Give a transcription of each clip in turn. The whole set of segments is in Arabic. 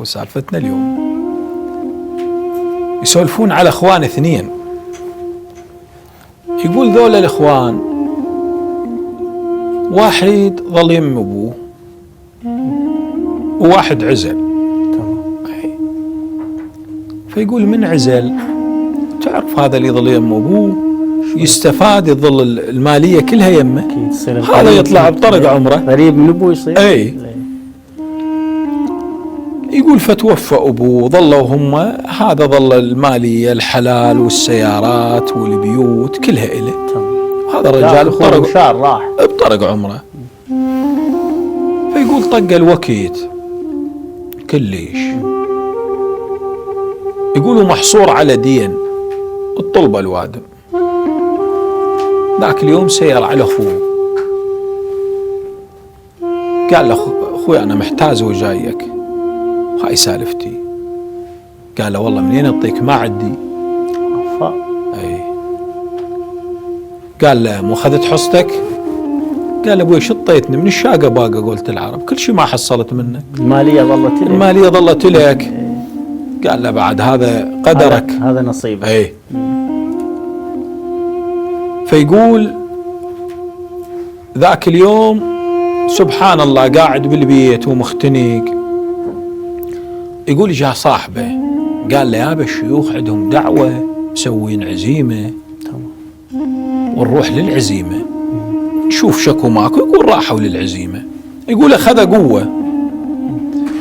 وسالفتنا اليوم يسولفون على اخوان اثنين. يقول ذولا الاخوان واحد ظل يم ابوه وواحد عزل. فيقول من عزل تعرف هذا اللي ظل يم ابوه يستفاد يظل الماليه كلها يمه، هذا يطلع بطرق عمره قريب من ابوه يصير. اي يقول فتوفى ابوه ظلوا هم، هذا ظل الماليه الحلال والسيارات والبيوت كلها إله. هذا الرجال بطرق عمره. فيقول طق الوكيت كليش، يقولوا محصور على دين الطلبة الوادم. ذاك اليوم سير على اخوه قال له اخوي انا محتاج وجايك، هاي سالفتي. قال له والله منين اعطيك ما عندي. اي قال له مو اخذت حصتك؟ قال ابوي شطيتني من الشاقه باقه، قلت العرب كل شيء ما حصلت منك، الماليه ظلت لك. قال له بعد هذا قدرك، هذا نصيبك. اي فيقول ذاك اليوم سبحان الله قاعد بالبيت ومختنق. يقول جاء صاحبه قال له يابا الشيوخ عندهم دعوة مسوين عزيمة ونروح للعزيمة نشوف شكو ماكو. يقول راحوا للعزيمة، يقول أخذ قوة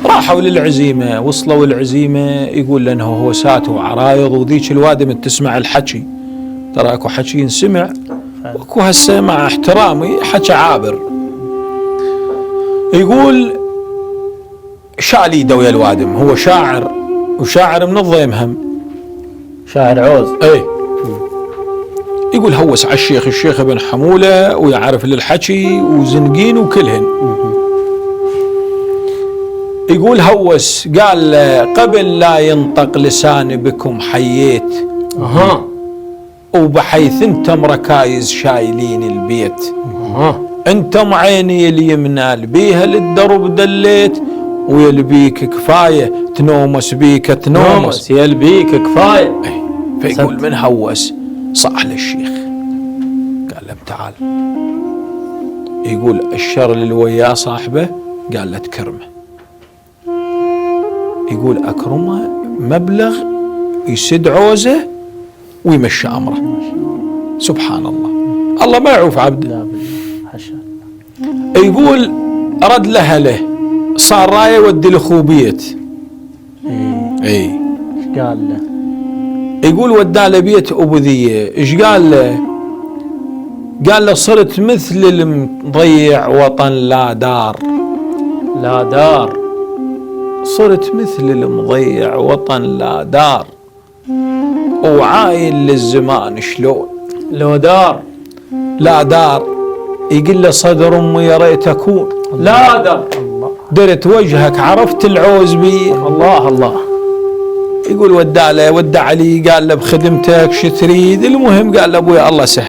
راحوا للعزيمة. وصلوا العزيمة يقول لأنه هو ساتوا عرايض وذيك الوادم تسمع الحكي، ترى اكو حكي ينسمع واكو هسه مع احترامي حكي عابر. يقول شال يده ويا الوادم، هو شاعر وشاعر من الضيمهم، شاعر عوز. اي يقول هوس على الشيخ ابن حمولة ويعرف للحكي وزنقين وكلهن. يقول هوس قال قبل لا ينطق لساني بكم حييت، وبحيث انتم ركايز شايلين البيت، انتم عيني اليمنى بيها للدرب دليت، ويلبيك كفايه تنومس بيك تنومس، يلبيك كفايه. فيقول من هوس صح للشيخ قال له تعال. يقول الشر اللي وياه صاحبه قال له تكرمه. يقول اكرمه مبلغ يسد عوزه ويمشي امره. سبحان الله، الله ما يعوف عبده. يقول رد لها له صار رايه ودي لاخوه بيت. اي ايش قال له؟ يقول وداه لبيت ابو ذيه. ايش قال له؟ قال له صرت مثل المضيع وطن لا دار. صرت مثل المضيع وطن لا دار، وعاين للزمان شلون لو دار لا دار. يقول له صدر امي يا ريت اكون لا دار، درت وجهك عرفت العوز بي. الله يقول ودع علي قال له بخدمتك شو تريد. المهم قال له ابويا الله سهل.